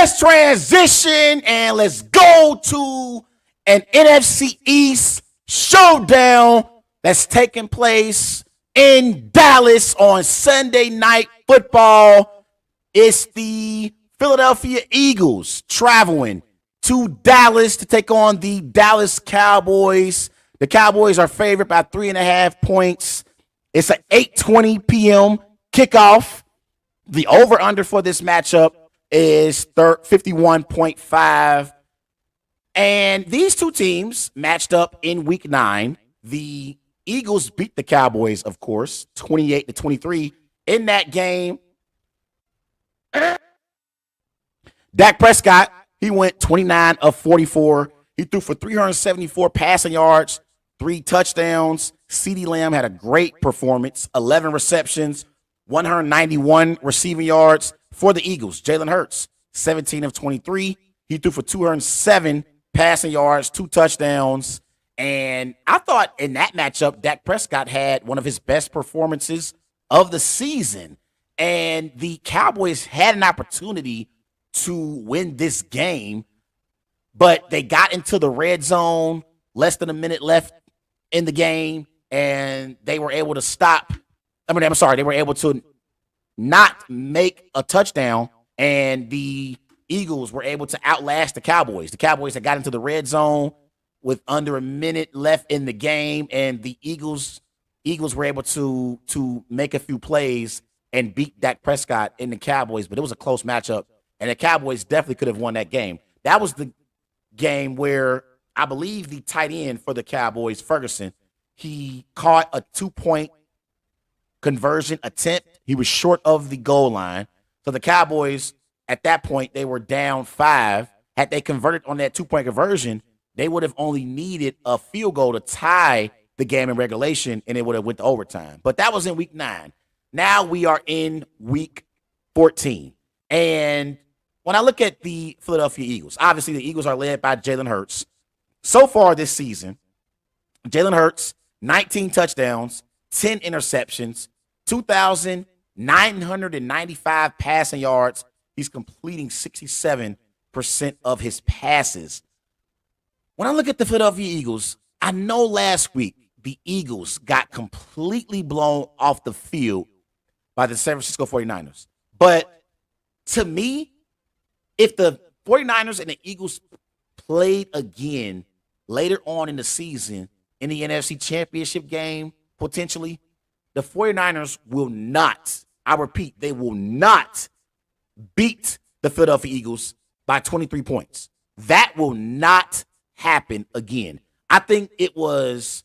let's transition and let's go to an NFC East showdown that's taking place in Dallas on Sunday Night Football. It's the Philadelphia Eagles traveling to Dallas to take on the Dallas Cowboys. The Cowboys are favored by 3.5 points. It's an 8:20 p.m. kickoff. The over-under for this matchup is 51.5. And these two teams matched up in week 9. The Eagles beat the Cowboys, of course, 28-23 in that game. Dak Prescott, he went 29 of 44. He threw for 374 passing yards, 3 touchdowns. CeeDee Lamb had a great performance, 11 receptions, 191 receiving yards for the Eagles. Jalen Hurts, 17 of 23. He threw for 207 passing yards, 2 touchdowns. And I thought in that matchup, Dak Prescott had one of his best performances of the season. And the Cowboys had an opportunity to win this game, but they got into the red zone, less than a minute left in the game, and they were able to stop. They were able to not make a touchdown, and the Eagles were able to outlast the Cowboys. The Cowboys had got into the red zone with under a minute left in the game, and the Eagles were able to make a few plays and beat Dak Prescott in the Cowboys, but it was a close matchup, and the Cowboys definitely could have won that game. That was the game where I believe the tight end for the Cowboys, Ferguson, he caught a 2-point conversion attempt. He was short of the goal line. So the Cowboys, at that point, they were down 5. Had they converted on that 2-point conversion, they would have only needed a field goal to tie the game in regulation, and it would have went to overtime. But that was in week 9. Now we are in week 14. And when I look at the Philadelphia Eagles, obviously the Eagles are led by Jalen Hurts. So far this season, Jalen Hurts, 19 touchdowns, 10 interceptions, 2,995 passing yards. He's completing 67% of his passes. When I look at the Philadelphia Eagles, I know last week the Eagles got completely blown off the field by the San Francisco 49ers. But to me, if the 49ers and the Eagles played again later on in the season in the NFC Championship game, potentially, the 49ers will not, I repeat, they will not beat the Philadelphia Eagles by 23 points. That will not happen again. I think it was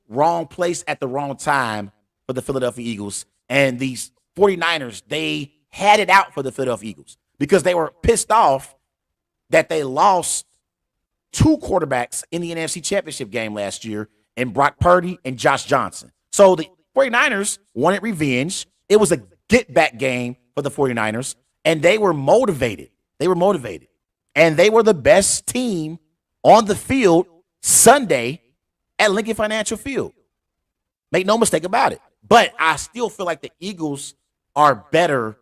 wrong place at the wrong time for the Philadelphia Eagles. And these 49ers, they had it out for the Philadelphia Eagles because they were pissed off that they lost 2 quarterbacks in the NFC Championship game last year, in Brock Purdy and Josh Johnson. So the 49ers wanted revenge. It was a get-back game for the 49ers, and they were motivated. And they were the best team on the field Sunday at Lincoln Financial Field. Make no mistake about it. But I still feel like the Eagles are better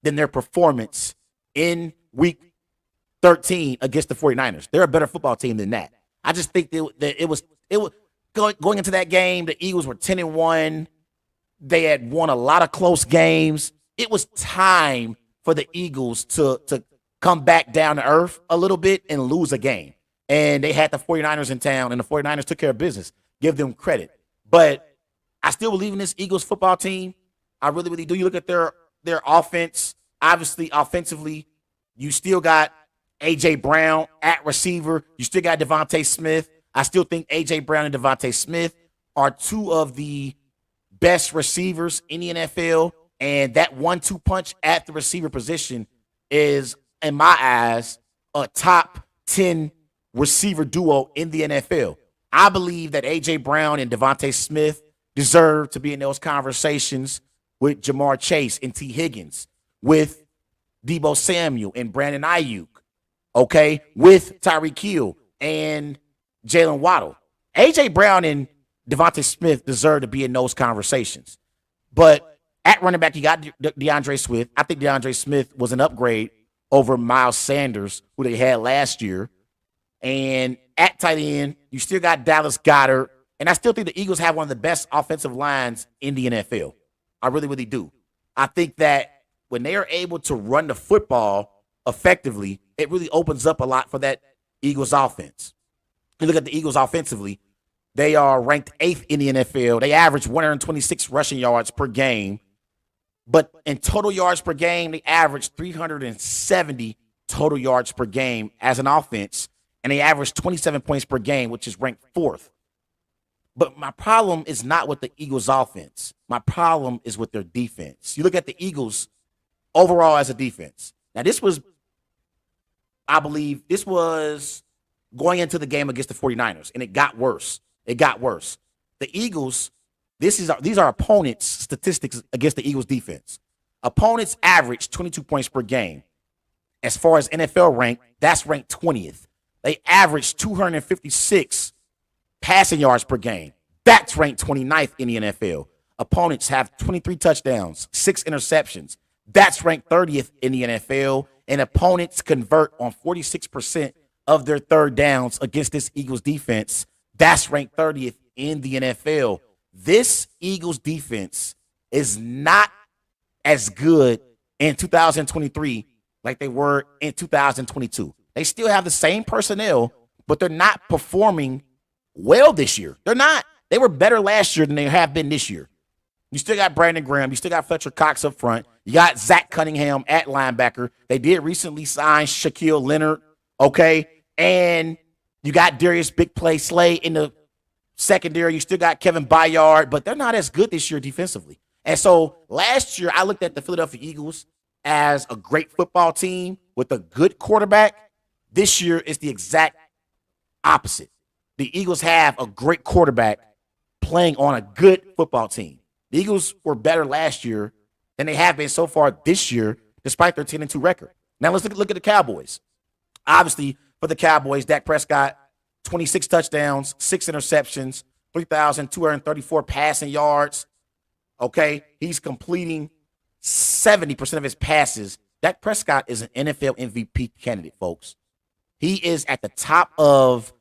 than their performance in week 13 against the 49ers. They're a better football team than that. I just think that it was going into that game, the Eagles were 10-1. They had won a lot of close games. It was time for the Eagles to come back down to earth a little bit and lose a game. And they had the 49ers in town, and the 49ers took care of business. Give them credit. But I still believe in this Eagles football team. I really, really do. You look at their offense. Obviously, offensively, you still got A.J. Brown at receiver. You still got Devontae Smith. I still think A.J. Brown and Devontae Smith are 2 of the best receivers in the NFL. And that 1-2 punch at the receiver position is, in my eyes, a top 10 receiver duo in the NFL. I believe that A.J. Brown and Devontae Smith deserve to be in those conversations with Jamar Chase and T. Higgins, with Deebo Samuel and Brandon Ayuk, okay, with Tyreek Hill and Jalen Waddle. A.J. Brown and Devontae Smith deserve to be in those conversations. But at running back, you got DeAndre Swift. I think DeAndre Smith was an upgrade over Miles Sanders, who they had last year. And at tight end, you still got Dallas Goedert. And I still think the Eagles have one of the best offensive lines in the NFL. I really, really do. I think that when they are able to run the football effectively, it really opens up a lot for that Eagles offense. You look at the Eagles offensively, they are ranked 8th in the NFL. They average 126 rushing yards per game. But in total yards per game, they average 370 total yards per game as an offense. And they average 27 points per game, which is ranked 4th. But my problem is not with the Eagles' offense. My problem is with their defense. You look at the Eagles overall as a defense. Now, I believe this was going into the game against the 49ers, and it got worse. It got worse. The Eagles, these are opponents' statistics against the Eagles' defense. Opponents average 22 points per game. As far as NFL rank, that's ranked 20th. They average 256 passing yards per game. That's ranked 29th in the NFL. Opponents have 23 touchdowns, 6 interceptions. That's ranked 30th in the NFL. And opponents convert on 46% of their third downs against this Eagles defense. That's ranked 30th in the NFL. This Eagles defense is not as good in 2023 like they were in 2022. They still have the same personnel, but they're not performing well this year. They're not. They were better last year than they have been this year. You still got Brandon Graham. You still got Fletcher Cox up front. You got Zach Cunningham at linebacker. They did recently sign Shaquille Leonard, okay? And you got Darius Big Play Slay in the secondary. You still got Kevin Byard, but they're not as good this year defensively. And so last year, I looked at the Philadelphia Eagles as a great football team with a good quarterback. This year is the exact opposite. The Eagles have a great quarterback playing on a good football team. The Eagles were better last year than they have been so far this year, despite their 10-2 record. Now let's look at the Cowboys. Obviously, for the Cowboys, Dak Prescott, 26 touchdowns, 6 interceptions, 3,234 passing yards. Okay, he's completing 70% of his passes. Dak Prescott is an NFL MVP candidate, folks. He is at the top of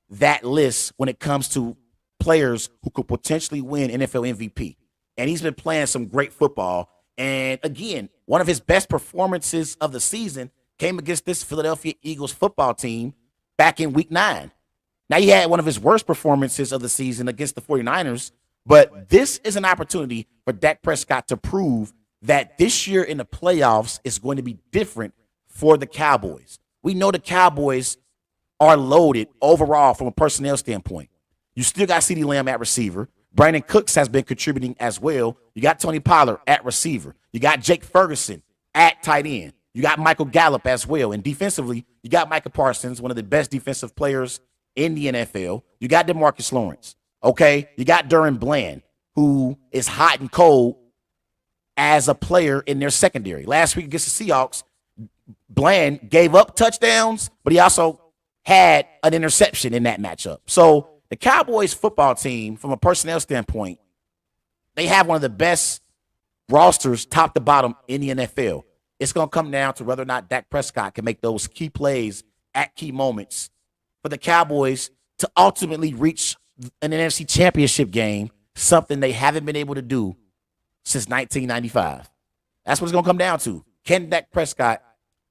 that list when it comes to players who could potentially win NFL MVP. And he's been playing some great football. And again, one of his best performances of the season came against this Philadelphia Eagles football team back in week 9. Now, he had one of his worst performances of the season against the 49ers, but this is an opportunity for Dak Prescott to prove that this year in the playoffs is going to be different for the Cowboys. We know the Cowboys are loaded overall from a personnel standpoint. You still got CeeDee Lamb at receiver. Brandon Cooks has been contributing as well. You got Tony Pollard at receiver. You got Jake Ferguson at tight end. You got Michael Gallup as well. And defensively, you got Micah Parsons, one of the best defensive players in the NFL. You got DeMarcus Lawrence. Okay? You got Durham Bland, who is hot and cold as a player in their secondary. Last week against the Seahawks, Bland gave up touchdowns, but he also had an interception in that matchup. So the Cowboys football team, from a personnel standpoint, they have one of the best rosters top to bottom in the NFL. It's going to come down to whether or not Dak Prescott can make those key plays at key moments for the Cowboys to ultimately reach an NFC championship game, something they haven't been able to do since 1995. That's what it's going to come down to. Can Dak Prescott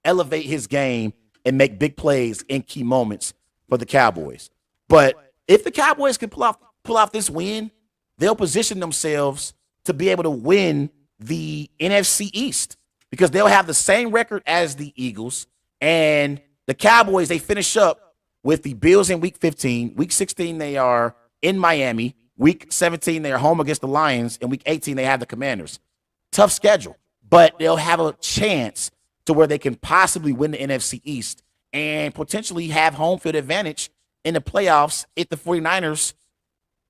elevate his game and make big plays in key moments for the Cowboys? But if the Cowboys can pull off this win, they'll position themselves to be able to win the NFC East because they'll have the same record as the Eagles. And the Cowboys, they finish up with the Bills in Week 15. Week 16, they are in Miami. Week 17, they are home against the Lions. And Week 18, they have the Commanders. Tough schedule, but they'll have a chance to where they can possibly win the NFC East and potentially have home field advantage in the playoffs if the 49ers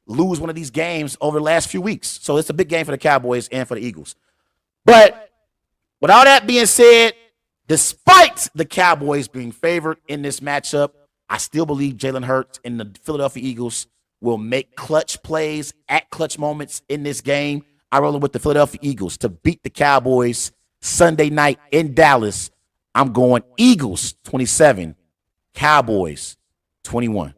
lose one of these games over the last few weeks. So it's a big game for the Cowboys and for the Eagles. But with all that being said, despite the Cowboys being favored in this matchup, I still believe Jalen Hurts and the Philadelphia Eagles will make clutch plays at clutch moments in this game. I roll with the Philadelphia Eagles to beat the Cowboys Sunday night in Dallas I'm going Eagles 27, Cowboys 21.